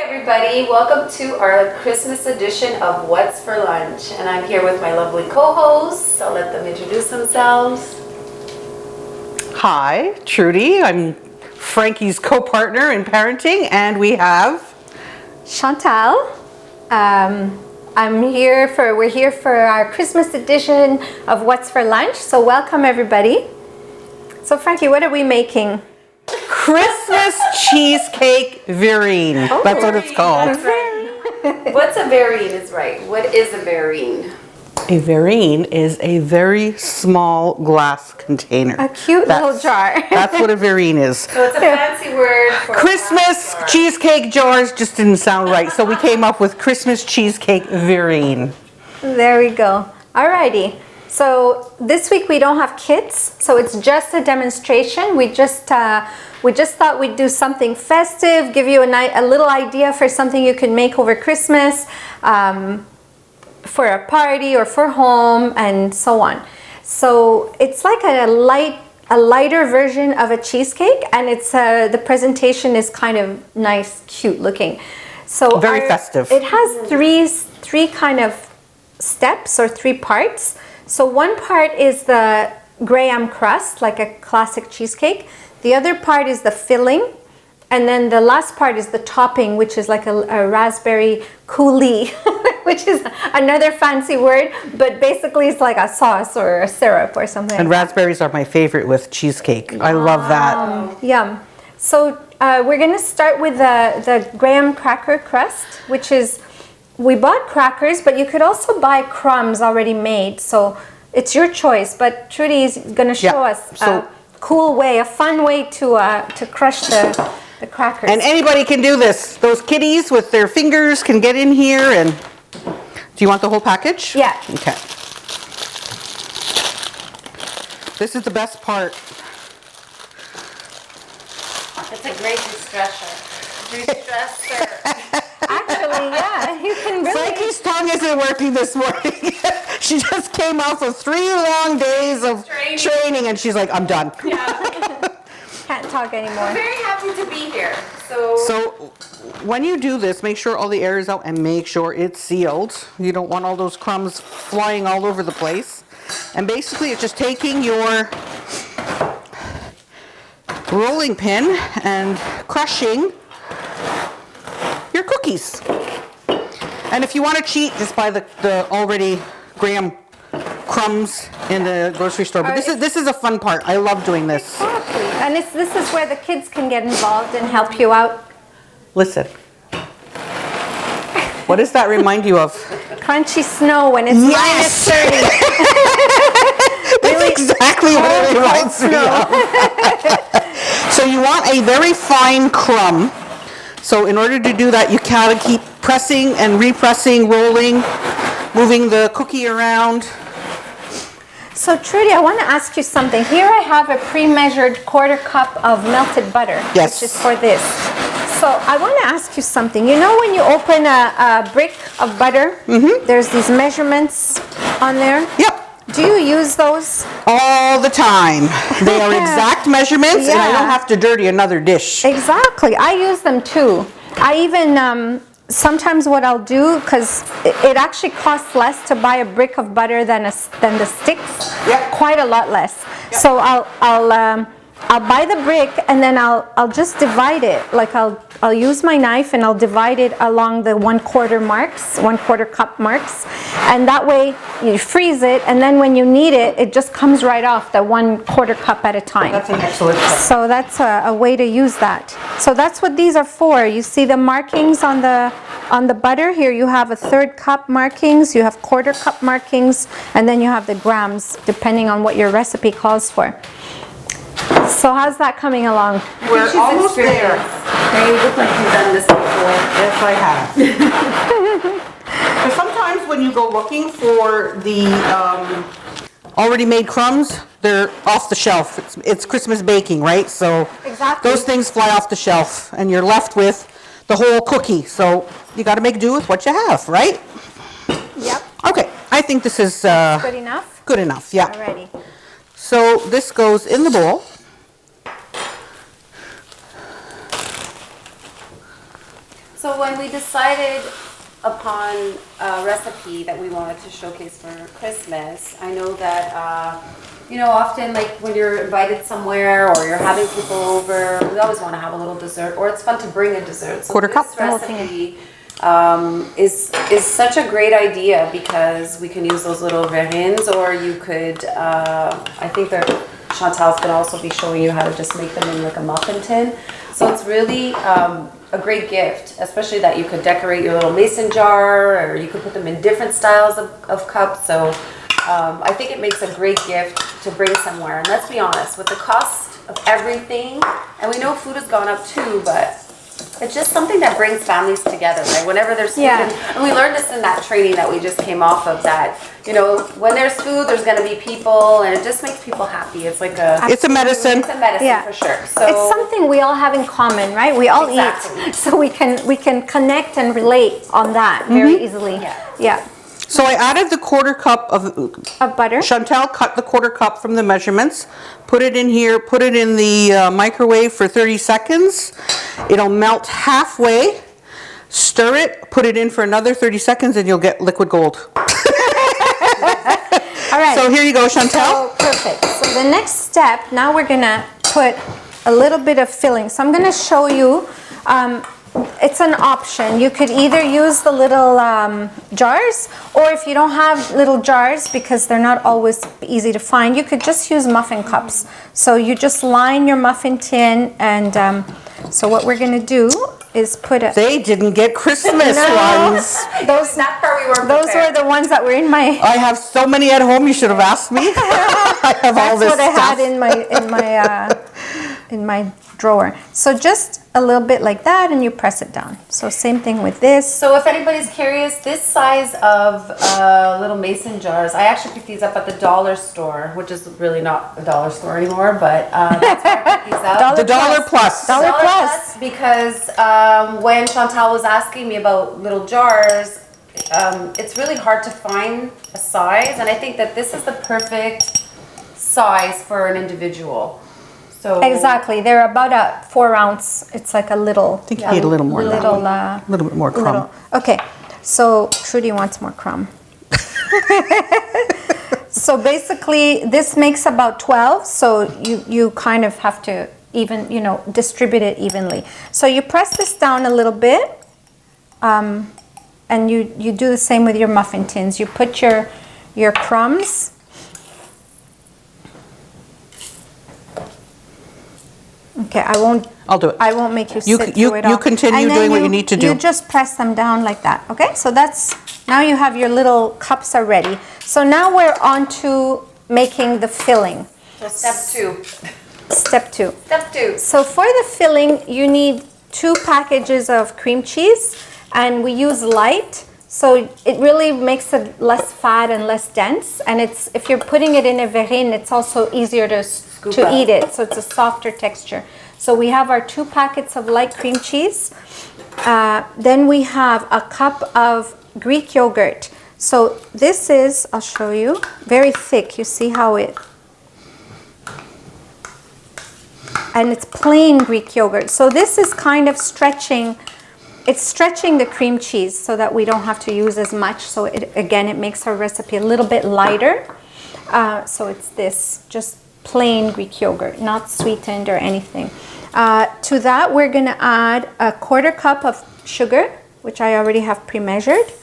everybody, welcome to our Christmas edition of What's for Lunch, and I'm here with my lovely co-hosts. I'll let them introduce themselves. Hi, Trudy. I'm Frankie's co-partner in parenting, and we have Chantal. We're here for our Christmas edition of What's for Lunch. So welcome everybody. So Frankie, what are we making? Christmas cheesecake verrine. Oh, that's what it's called. That's right. What's a verrine is right. What is a verrine? A verrine is a very small glass container. A cute little jar. That's what a verrine is. So it's a fancy word for Christmas a jar. cheesecake jars just didn't sound right, so we came up with Christmas cheesecake verrine. There we go. Alrighty. So this week we don't have kids, so it's just a demonstration. We just thought we'd do something festive, give you a little idea for something you can make over Christmas, for a party or for home and so on. So it's like a lighter version of a cheesecake, and it's the presentation is kind of nice, cute looking. So Very festive. It has three kind of steps or three parts. So one part is the graham crust, like a classic cheesecake. The other part is the filling. And then the last part is the topping, which is like a raspberry coulis, which is another fancy word, but basically it's like a sauce or a syrup or something. And raspberries are my favorite with cheesecake. I love that. Yum. So we're going to start with the graham cracker crust, which is, we bought crackers, but you could also buy crumbs already made. So it's your choice, but Trudy is going to show us a cool way, a fun way to crush the crackers. And anybody can do this. Those kiddies with their fingers can get in here and... Do you want the whole package? Yeah. Okay. This is the best part. It's a great distressor. Actually, yeah, you can really... Frankie's tongue isn't working this morning. She just came off of 3 long days of training and she's like, I'm done. Yeah. Can't talk anymore. I'm very happy to be here. So when you do this, make sure all the air is out and make sure it's sealed. You don't want all those crumbs flying all over the place. And basically it's just taking your rolling pin and crushing your cookies. And if you want to cheat, just buy the already graham crumbs in the grocery store. But this is a fun part. I love doing this. Exactly. And this is where the kids can get involved and help you out. Listen. What does that remind you of? Crunchy snow when it's Yes! -30. That's exactly what it reminds me of. So you want a very fine crumb. So in order to do that, you gotta keep pressing and repressing, rolling, moving the cookie around. So Trudy, I want to ask you something. Here I have a pre-measured 1/4 cup of melted butter, Yes. which is for this. So I want to ask you something. You know when you open a brick of butter, there's these measurements on there? Yep. Do you use those? All the time. They are exact measurements and I Yeah. don't have to dirty another dish. Exactly. I use them too. I even sometimes what I'll do, because it actually costs less to buy a brick of butter than the sticks. Yep. Quite a lot less. Yep. So I'll buy the brick and then I'll just divide it. Like I'll use my knife and I'll divide it along the 1/4 marks, 1/4 cup marks, and that way you freeze it, and then when you need it, it just comes right off the 1/4 cup at a time. That's an excellent tip. So that's a way to use that. So that's what these are for. You see the markings on the butter here. You have a 1/3 cup markings, you have 1/4 cup markings, and then you have the grams depending on what your recipe calls for. So how's that coming along? We're almost there. Okay, you look like you've done this before. Yes, I have. So sometimes when you go looking for the already made crumbs, they're off the shelf. It's Christmas baking, right? So Exactly. those things fly off the shelf and you're left with the whole cookie. So you got to make do with what you have, right? Yep. Okay, I think this is Good enough? good enough, yeah. Alrighty. So this goes in the bowl. So So when we decided upon a recipe that we wanted to showcase for Christmas, I know that, often like when you're invited somewhere or you're having people over, we always want to have a little dessert, or it's fun to bring a dessert. So Quarter cup. this recipe is such a great idea because we can use those little verrines, or you could, I think that Chantal's going to also be showing you how to just make them in like a muffin tin. So it's really a great gift, especially that you could decorate your little mason jar, or you could put them in different styles of cups. So I think it makes a great gift to bring somewhere. And let's be honest, with the cost of everything, and we know food has gone up too, but it's just something that brings families together, right? Whenever there's food, and we learned this in that training that we just came off of, that, when there's food, there's going to be people, and it just makes people happy. It's like it's a medicine. It's a medicine for sure. So it's something we all have in common, right? We all eat, so we can connect and relate on that very easily. Yeah. So I added the quarter cup of butter. Chantal cut the quarter cup from the measurements, put it in here, put it in the microwave for 30 seconds. It'll melt halfway, stir it, put it in for another 30 seconds, and you'll get liquid gold. All right. So here you go, Chantal. So perfect. So the next step, now we're gonna put a little bit of filling. So I'm gonna show you, it's an option. You could either use the little jars, or if you don't have little jars, because they're not always easy to find, you could just use muffin cups. So you just line your muffin tin, and so what we're gonna do is put a... They didn't get Christmas ones. Those were the ones that were in my... I have so many at home, you should have asked me. I have all this stuff. That's what I had in my drawer. So just a little bit like that, and you press it down. So same thing with this. So if anybody's curious, this size of little mason jars, I actually picked these up at the dollar store, which is really not a dollar store anymore, but that's where I picked these up. The dollar plus. Dollar plus. Because when Chantal was asking me about little jars, it's really hard to find a size, and I think that this is the perfect size for an individual. So exactly, they're about a 4 ounce. It's like a little. I think you need a little more. A little bit more crumb. Okay, so Trudy wants more crumb. So basically, this makes about 12. So you kind of have to distribute it evenly. So you press this down a little bit, and you do the same with your muffin tins. You put your crumbs. Okay, I'll do it. I won't make you sit through it all. You continue doing what you need to do. You just press them down like that. Okay, so now you have your little cups are ready. So now we're on to making the filling. So step 2. Step 2. Step 2. So for the filling, you need 2 packages of cream cheese, and we use light. So it really makes it less fat and less dense. And if you're putting it in a verrine, it's also easier to eat it. So it's a softer texture. So we have our 2 packets of light cream cheese. Then we have a cup of Greek yogurt. So this is, I'll show you, very thick. You see how and it's plain Greek yogurt. So this is kind of stretching. It's stretching the cream cheese so that we don't have to use as much. So it makes our recipe a little bit lighter. So it's this, just plain Greek yogurt, not sweetened or anything. To that, we're gonna add a 1/4 cup of sugar, which I already have pre-measured.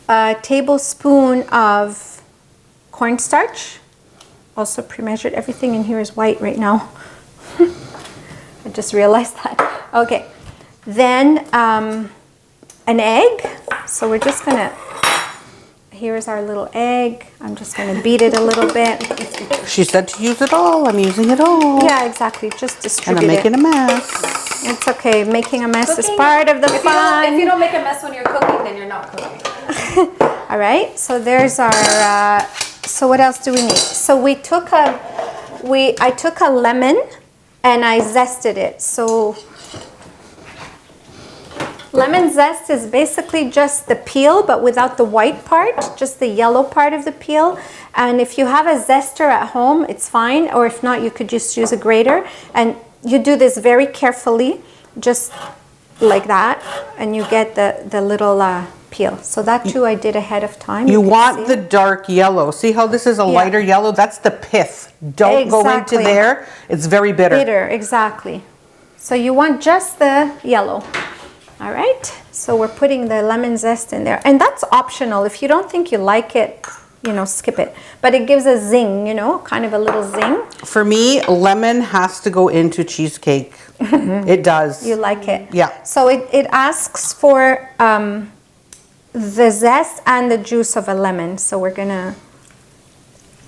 A tablespoon of cornstarch, also pre-measured. Everything in here is white right now. I just realized that. Okay, then an egg. So we're just gonna, here's our little egg. I'm just gonna beat it a little bit. She said to use it all. I'm using it all. Yeah, exactly. Just distribute it. And I'm making a mess. It's okay. Making a mess is part of the fun. If you don't make a mess when you're cooking, then you're not cooking. All right. So there's our. So what else do we need? So I took a lemon and I zested it. So lemon zest is basically just the peel, but without the white part, just the yellow part of the peel. And if you have a zester at home, it's fine. Or if not, you could just use a grater. And you do this very carefully. just like that, and you get the little peel. So that too I did ahead of time. You can want see. the dark yellow. See how this is a lighter yellow? That's the pith. Don't go into Exactly. there. It's very bitter. Bitter, exactly. So you want just the yellow. All right, so we're putting the lemon zest in there. And that's optional. If you don't think you like it, you know, skip it. But it gives a zing, you know, kind of a little zing. For me, lemon has to go into cheesecake. It does. You like it. Yeah. So it asks for the zest and the juice of a lemon. So we're gonna,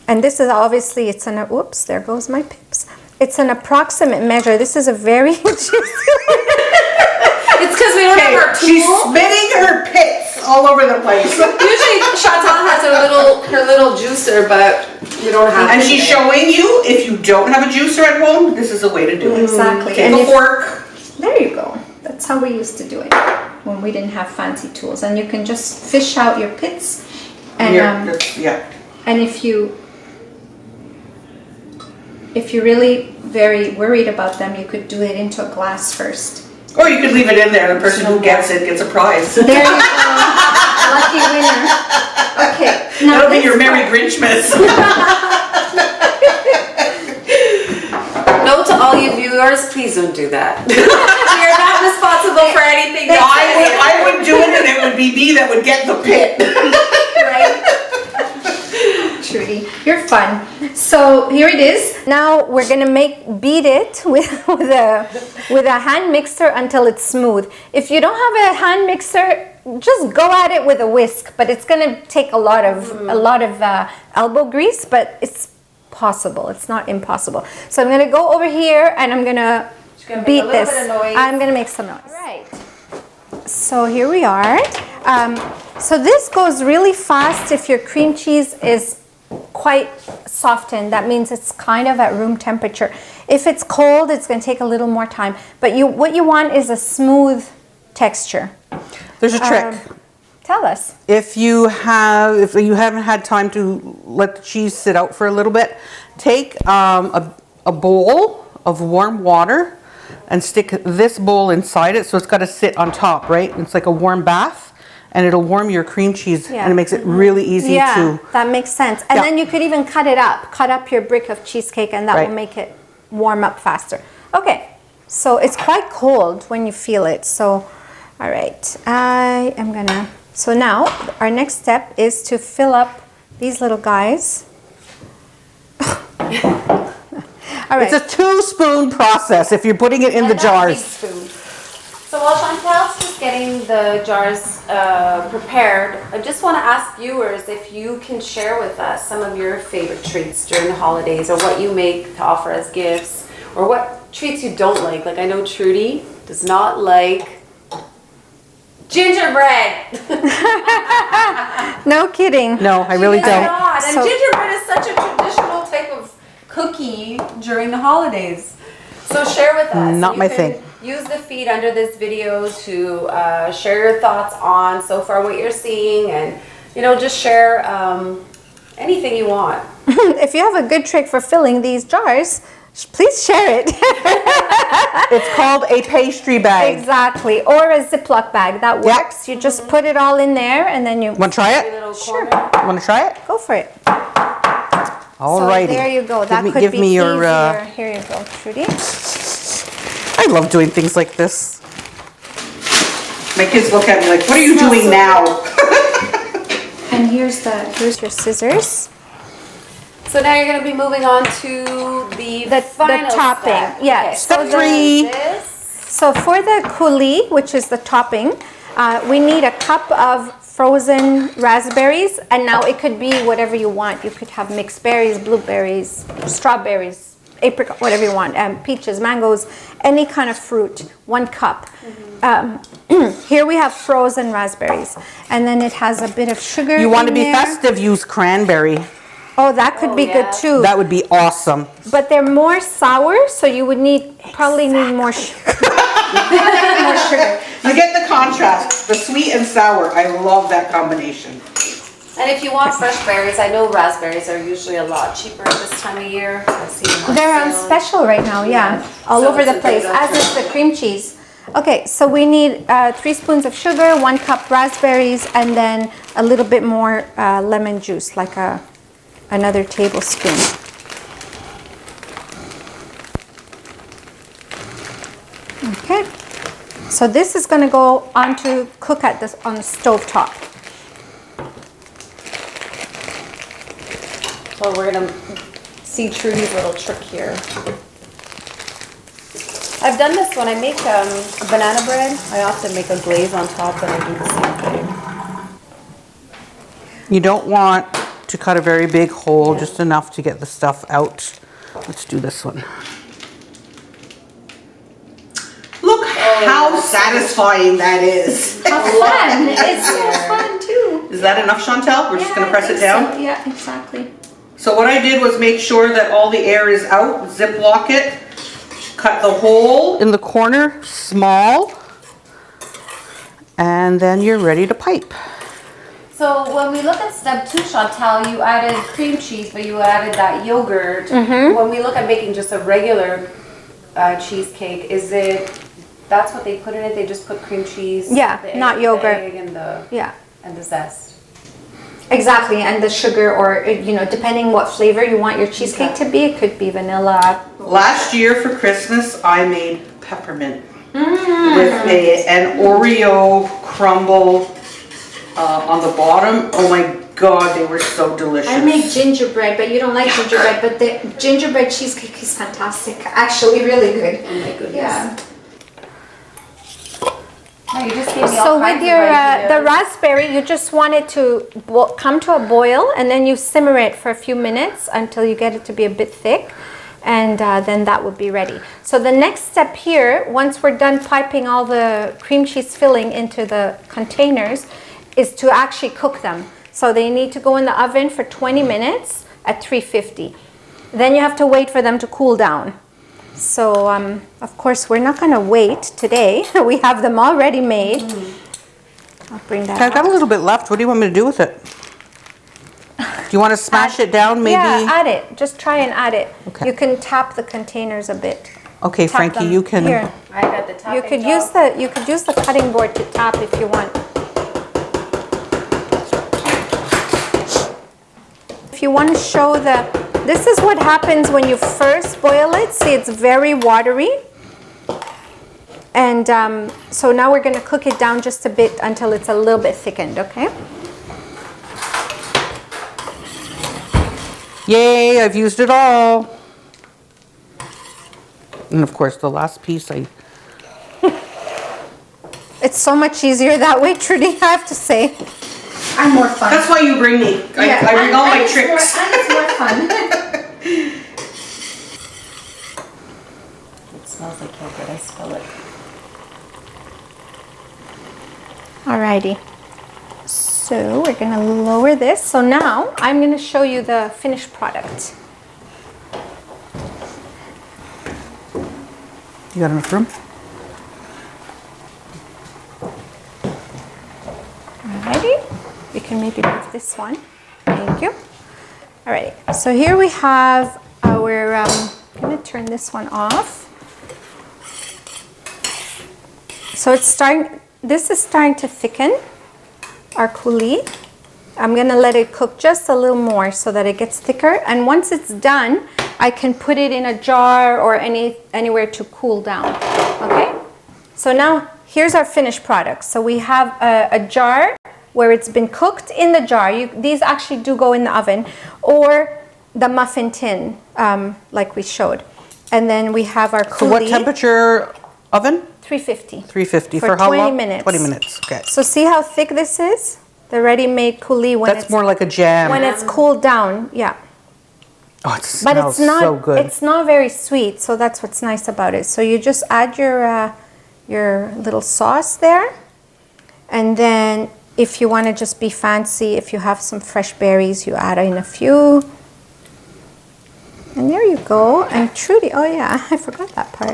and this is obviously, it's an, whoops, there goes my pips. It's an approximate measure. This is a very It's because we don't have our She's tool. spitting her pits all over the place. Usually Chantal has her little juicer, but we don't have And it she's today. showing you, if you don't have a juicer at home, this is a way to do it. Exactly. Take And a if- fork. There you go. That's how we used to do it when we didn't have fancy tools. And you can just fish out your pits. And Yeah. and if you're really very worried about them, you could do it into a glass first. Or you could leave it in there. The person who gets it gets a prize. There you go. Lucky winner. Okay. Now That'll be this your Merry part- Grinchmas. Note to all you viewers, please don't do that. We are not responsible for anything. I would do it, and it would be me that would get the pit. Right? Trudy, you're fun. So here it is. Now we're gonna beat it with a hand mixer until it's smooth. If you don't have a hand mixer, just go at it with a whisk. But it's gonna take a lot of elbow grease, but it's possible. It's not impossible. So I'm gonna go over here and I'm gonna gonna make beat a little this. bit of noise. I'm gonna make some noise. All right. So here we are. So this goes really fast if your cream cheese is quite softened. That means it's kind of at room temperature. If it's cold, it's going to take a little more time. But what you want is a smooth texture. There's a trick. Tell us. If you haven't had time to let the cheese sit out for a little bit, take a bowl of warm water and stick this bowl inside it, so it's got to sit on top, right? It's like a warm bath, and it'll warm your cream cheese, Yeah. and it makes it really easy to. That makes sense. And Yeah. then you could even cut up your brick of cheesecake, and that Right. will make it warm up faster. Okay, so it's quite cold when you feel it. So, all right, I am gonna, so now our next step is to fill up these little guys. All right. It's a 2-spoon process if you're putting it in the jars. So while Chantal's just getting the jars prepared, I just want to ask viewers if you can share with us some of your favorite treats during the holidays, or what you make to offer as gifts, or what treats you don't like. Like I know Trudy does not like gingerbread. No kidding. No, I really She does don't. not. And So- gingerbread is such a traditional type of cookie during the holidays. So share with us. Not You my can thing. Use the feed under this video to share your thoughts on so far what you're seeing, and just share anything you want. If you have a good trick for filling these jars, please share it. It's called a pastry bag. Exactly, or a Ziploc bag. That Yeah. works. You just put it all in there, and then you Want to try Every it? little Sure. corner. Want to try it? go for it. Alrighty. So there you go. That could give be me your. easier. Here you go, Trudy. I love doing things like this. My kids look at me like, "What are you Smells doing so now?" And here's your scissors. So now you're going to be moving on to the final topping. step. Yeah, Okay, so so the- 3. this. So for the coulis, which is the topping, we need a cup of frozen raspberries, and now it could be whatever you want. You could have mixed berries, blueberries, strawberries, apricot, whatever you want, peaches, mangoes, any kind of fruit. 1 cup. Here we have frozen raspberries, and then it has a bit of sugar. You want to in be there. festive? Use cranberry. Oh, that could be yeah. good too. That would be awesome. But they're more sour, so you would probably need more sugar. More sugar. You get the contrast, the sweet and sour. I love that combination. And if you want fresh berries, I know raspberries are usually a lot cheaper at this time of year. I've seen them on They're on sale. special right now, yeah. All So over it's the a place, good as is the cream cheese. Okay, so we need 3 spoons of sugar, 1 cup raspberries, and then a little bit more lemon juice, like another tablespoon. Okay, so this is going to go on to cook on the stove top. So we're gonna see Trudy's little trick here. I've done this when I make a banana bread. I often make a glaze on top and I do the same thing. You don't want to cut a very big hole, just enough to get the stuff out. Let's do this one. Look how satisfying that is. How fun! It's so fun too. Is that enough, Chantel? We're just gonna press it down? So. Yeah, exactly. So what I did was make sure that all the air is out, ziplock it, cut the hole in the corner small, and then you're ready to pipe. So when we look at step 2, Chantal, you added cream cheese, but you added that yogurt. When we look at making just a regular cheesecake, that's what they put in it? They just put cream cheese? Yeah, the not egg, yogurt. The egg and the zest. Exactly, and the sugar, or depending what flavor you want your cheesecake to be, it could be vanilla. Last year for Christmas, I made peppermint with an Oreo crumble on the bottom. Oh my God, they were so delicious. I make gingerbread, but you don't like gingerbread, but the gingerbread cheesecake is fantastic. Actually, really good. Oh my goodness. Yeah. No, you just gave me all So kinds with your of ideas. the raspberry, you just want it to come to a boil, and then you simmer it for a few minutes until you get it to be a bit thick, and then that would be ready. So the next step here, once we're done piping all the cream cheese filling into the containers, is to actually cook them. So they need to go in the oven for 20 minutes at 350. Then you have to wait for them to cool down. So, of course, we're not going to wait today. We have them already made. I'll bring that I've got out. a little bit left. What do you want me to do with it? Do you want to smash it down, maybe? Yeah, add it. Just try and add it. Okay. You can tap the containers a bit. Okay, Tap Frankie, them. you can. Here. I got the top. You could use the cutting board to tap if you want. If you want to show this is what happens when you first boil it. See, it's very watery. And so now we're going to cook it down just a bit until it's a little bit thickened, okay? Yay, I've used it all. And of course, the last piece It's so much easier that way, Trudy, I have to say. I'm more fun. That's why you bring me. I bring all my tricks. It's more fun. It smells like yogurt. I smell it. Alrighty. So we're gonna lower this. So now I'm gonna show you the finished product. You got enough room? Alrighty. We can maybe move this one. Thank you. Alrighty. So here we have our. I'm gonna turn this one off. So it's starting. This is starting to thicken our coulis. I'm gonna let it cook just a little more so that it gets thicker. And once it's done, I can put it in a jar or anywhere to cool down. Okay. So now here's our finished product. So we have a jar where it's been cooked in the jar. These actually do go in the oven, or the muffin tin, like we showed. And then we have our coulis. So what temperature oven? 350. 350 For for how 20 long? minutes. 20 minutes. Okay. So see how thick this is? The ready-made coulis when That's more like a jam. when it's cooled down. Yeah. Oh, it But smells it's not so good. it's not very sweet, so that's what's nice about it. So you just add your little sauce there, and then if you want to just be fancy, if you have some fresh berries, you add in a few. And there you go. And Trudy, oh yeah, I forgot that part.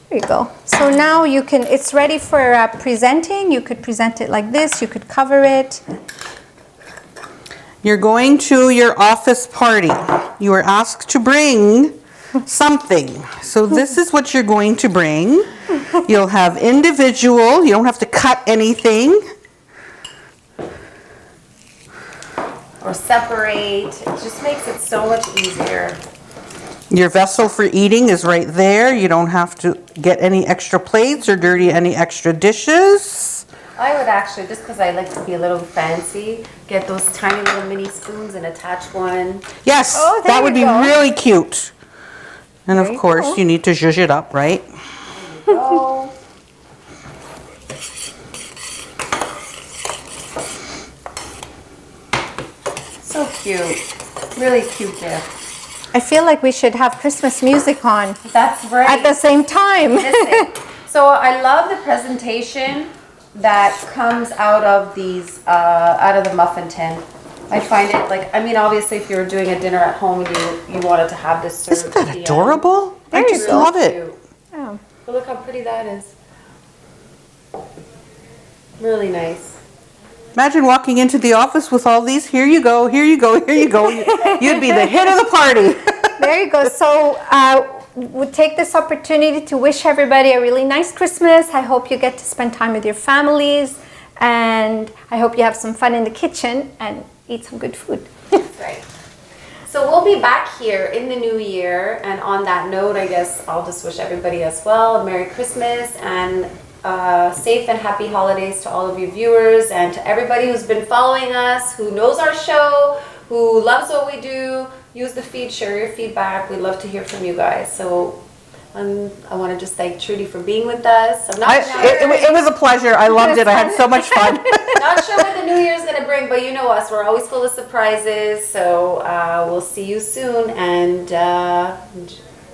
There you go. So now you can, it's ready for presenting. You could present it like this. You could cover it. You're going to your office party. You are asked to bring something. So this is what you're going to bring. You'll have individual. You don't have to cut anything. Or separate. It just makes it so much easier. Your vessel for eating is right there. You don't have to get any extra plates or dirty any extra dishes. I would actually, just because I like to be a little fancy, get those tiny little mini spoons and attach one. Yes, Oh, there that would you be go. really cute. And Very of course, cool. you need to zhuzh it up, right? Oh. So cute. Really cute gift. I feel like we should have Christmas music on That's right. at the same time. Listen, so I love the presentation that comes out of these, out of the muffin tin. I find it like, I mean, obviously if you're doing a dinner at home and you wanted to have this served. Isn't that at the end. adorable? I Very just cool. love it. Cute. Oh. But look how pretty that is. Really nice. Imagine walking into the office with all these. Here you go, here you go, here you go. You'd be the hit of the party. There you go. So we'll take this opportunity to wish everybody a really nice Christmas. I hope you get to spend time with your families, and I hope you have some fun in the kitchen and eat some good food. That's right. So we'll be back here in the new year, and on that note, I guess I'll just wish everybody as well a Merry Christmas and safe and happy holidays to all of you viewers and to everybody who's been following us, who knows our show, who loves what we do. Use the feed, share your feedback. We'd love to hear from you guys. So I want to just thank Trudy for being with us. I'm not sure. It was a pleasure. I loved it. I had so much fun. Not sure what the new year's gonna bring, but you know us, we're always full of surprises. So we'll see you soon, and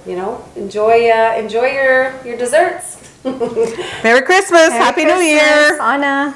you know, enjoy your desserts. Merry Christmas. Happy New Year. Anna.